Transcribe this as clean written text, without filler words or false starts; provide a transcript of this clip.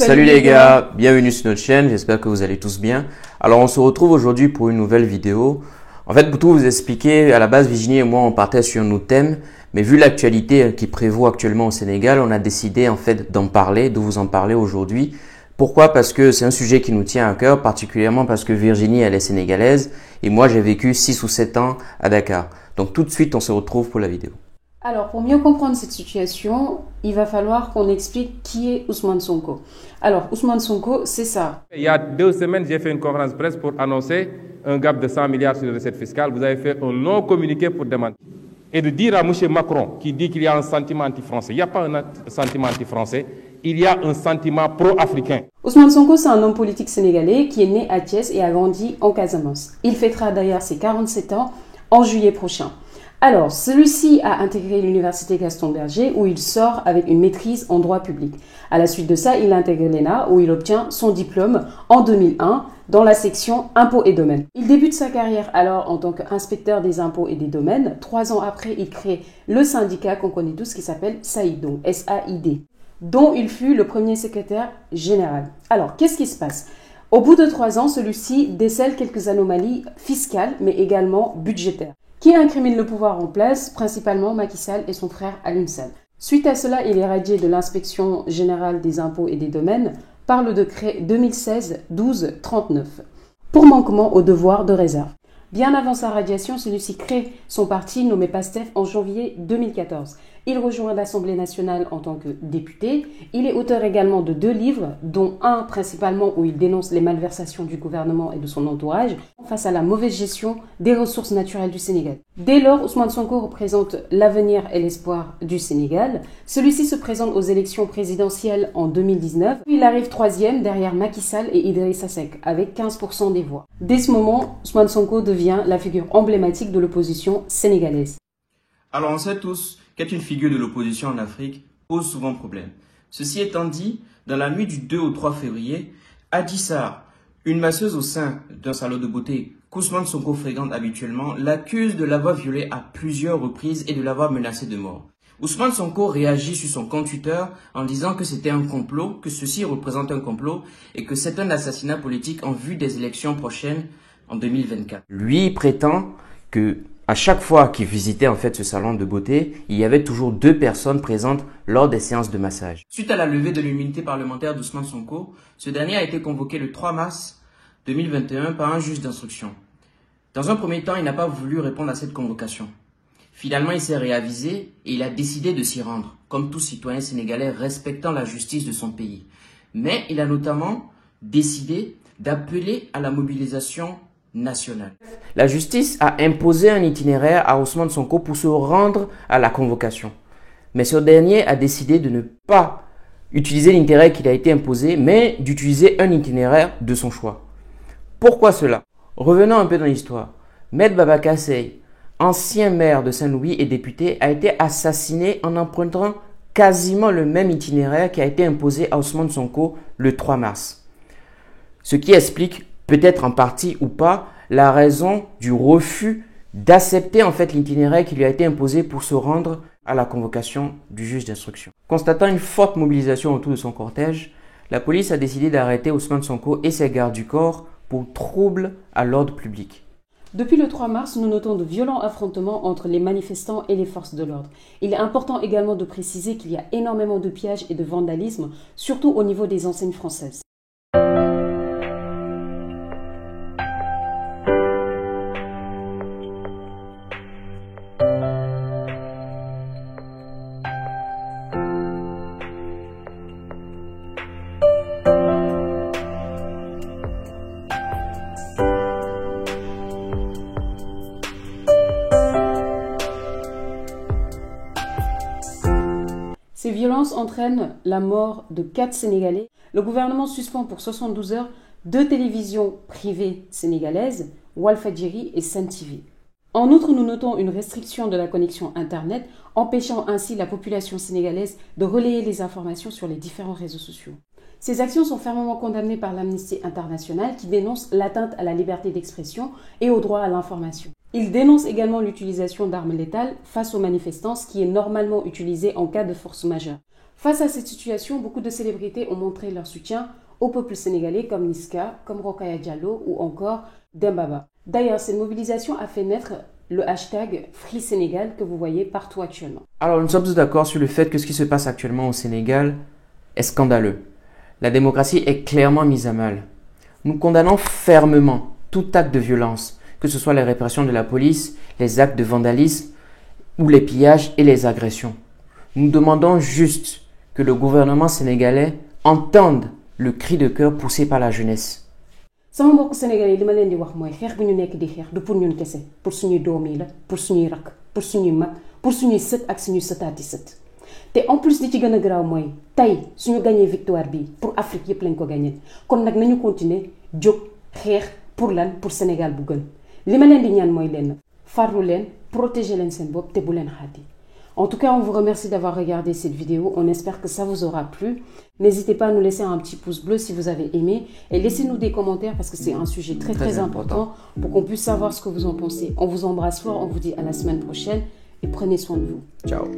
Salut les gars, bienvenue sur notre chaîne, j'espère que vous allez tous bien. Alors on se retrouve aujourd'hui pour une nouvelle vidéo. En fait, pour tout vous expliquer, à la base Virginie et moi on partait sur nos thèmes, mais vu l'actualité qui prévaut actuellement au Sénégal, on a décidé en fait d'en parler, de vous en parler aujourd'hui. Pourquoi? Parce que c'est un sujet qui nous tient à cœur, particulièrement parce que Virginie elle est sénégalaise et moi j'ai vécu 6 ou 7 ans à Dakar. Donc tout de suite on se retrouve pour la vidéo. Alors, pour mieux comprendre cette situation, il va falloir qu'on explique qui est Ousmane Sonko. Alors, Ousmane Sonko, c'est ça. Il y a 2 semaines, j'ai fait une conférence de presse pour annoncer un gap de 100 milliards sur les recettes fiscales. Vous avez fait un long communiqué pour démentir. Et de dire à M. Macron, qui dit qu'il y a un sentiment anti-français, il n'y a pas un sentiment anti-français, il y a un sentiment pro-africain. Ousmane Sonko, c'est un homme politique sénégalais qui est né à Thiès et a grandi en Casamance. Il fêtera d'ailleurs ses 47 ans en juillet prochain. Alors, celui-ci a intégré l'université Gaston Berger où il sort avec une maîtrise en droit public. À la suite de ça, il intègre l'ENA où il obtient son diplôme en 2001 dans la section impôts et domaines. Il débute sa carrière alors en tant qu'inspecteur des impôts et des domaines. 3 ans après, il crée le syndicat qu'on connaît tous qui s'appelle SAID, donc S-A-I-D, dont il fut le premier secrétaire général. Alors, qu'est-ce qui se passe ? Au bout de 3 ans, celui-ci décèle quelques anomalies fiscales mais également budgétaires, qui incrimine le pouvoir en place, principalement Macky Sall et son frère Aliou Sall. Suite à cela, il est radié de l'inspection générale des impôts et des domaines par le décret 2016-1239 pour manquement au devoir de réserve. Bien avant sa radiation, celui-ci crée son parti nommé PASTEF en janvier 2014. Il rejoint l'Assemblée nationale en tant que député. Il est auteur également de 2 livres, dont un principalement où il dénonce les malversations du gouvernement et de son entourage face à la mauvaise gestion des ressources naturelles du Sénégal. Dès lors, Ousmane Sonko représente l'avenir et l'espoir du Sénégal. Celui-ci se présente aux élections présidentielles en 2019. Il arrive 3e derrière Macky Sall et Idrissa Seck avec 15% des voix. Dès ce moment, Ousmane Sonko devient la figure emblématique de l'opposition sénégalaise. Alors on sait tous qu'être une figure de l'opposition en Afrique pose souvent problème. Ceci étant dit, dans la nuit du 2 au 3 février, Adji Sarr, une masseuse au sein d'un salon de beauté qu'Ousmane Sonko fréquente habituellement, l'accuse de l'avoir violée à plusieurs reprises et de l'avoir menacée de mort. Ousmane Sonko réagit sur son compte Twitter en disant que c'était un complot, que ceci représente un complot et que c'est un assassinat politique en vue des élections prochaines en 2024. Lui prétend que à chaque fois qu'il visitait en fait ce salon de beauté, il y avait toujours 2 personnes présentes lors des séances de massage. Suite à la levée de l'immunité parlementaire d'Ousmane Sonko, ce dernier a été convoqué le 3 mars 2021 par un juge d'instruction. Dans un premier temps, il n'a pas voulu répondre à cette convocation. Finalement, il s'est réavisé et il a décidé de s'y rendre, comme tout citoyen sénégalais respectant la justice de son pays. Mais il a notamment décidé d'appeler à la mobilisation nationale. La justice a imposé un itinéraire à Ousmane Sonko pour se rendre à la convocation. Mais ce dernier a décidé de ne pas utiliser l'itinéraire qu'il a été imposé, mais d'utiliser un itinéraire de son choix. Pourquoi cela? Revenons un peu dans l'histoire. Maître Babacar Seye, ancien maire de Saint-Louis et député, a été assassiné en empruntant quasiment le même itinéraire qui a été imposé à Ousmane Sonko le 3 mars. Ce qui explique peut-être en partie ou pas, la raison du refus d'accepter en fait l'itinéraire qui lui a été imposé pour se rendre à la convocation du juge d'instruction. Constatant une forte mobilisation autour de son cortège, la police a décidé d'arrêter Ousmane Sonko et ses gardes du corps pour trouble à l'ordre public. Depuis le 3 mars, nous notons de violents affrontements entre les manifestants et les forces de l'ordre. Il est important également de préciser qu'il y a énormément de pillages et de vandalisme, surtout au niveau des enseignes françaises. Ces violences entraînent la mort de 4 Sénégalais. Le gouvernement suspend pour 72 heures 2 télévisions privées sénégalaises, Walfadjri et Sen TV. En outre, nous notons une restriction de la connexion Internet, empêchant ainsi la population sénégalaise de relayer les informations sur les différents réseaux sociaux. Ces actions sont fermement condamnées par l'Amnesty International qui dénonce l'atteinte à la liberté d'expression et au droit à l'information. Il dénonce également l'utilisation d'armes létales face aux manifestants, ce qui est normalement utilisé en cas de force majeure. Face à cette situation, beaucoup de célébrités ont montré leur soutien au peuple sénégalais comme Niska, comme Rokhaya Diallo ou encore Dembaba. D'ailleurs, cette mobilisation a fait naître le hashtag Free Sénégal que vous voyez partout actuellement. Alors, nous sommes tous d'accord sur le fait que ce qui se passe actuellement au Sénégal est scandaleux. La démocratie est clairement mise à mal. Nous condamnons fermement tout acte de violence, que ce soit la répression de la police, les actes de vandalisme ou les pillages et les agressions. Nous demandons juste que le gouvernement sénégalais entende le cri de cœur poussé par la jeunesse. sama mbokk sénégalais li ma leen di wax mooy xeex bi ñu nekk di xeex du pour ñun kese pour suñuy doom yi la pour suñuy rakk pour suñuy mag pour suñuy sët ak suñuy sëtaati sët te en plus li ci gën a garaaw mooy tey suñu gagné victoire bi pour Afrique yépp lañ ko gagné kon nag nañu continuer jóg xeex pour lan pour Sénégal bu gën li ma leen di ñaan mooy leen farlu leen protéger leen seen bopp te bu leen xaati. En tout cas, on vous remercie d'avoir regardé cette vidéo. On espère que ça vous aura plu. N'hésitez pas à nous laisser un petit pouce bleu si vous avez aimé. Et laissez-nous des commentaires parce que c'est un sujet très important pour qu'on puisse savoir ce que vous en pensez. On vous embrasse fort. On vous dit à la semaine prochaine et prenez soin de vous. Ciao.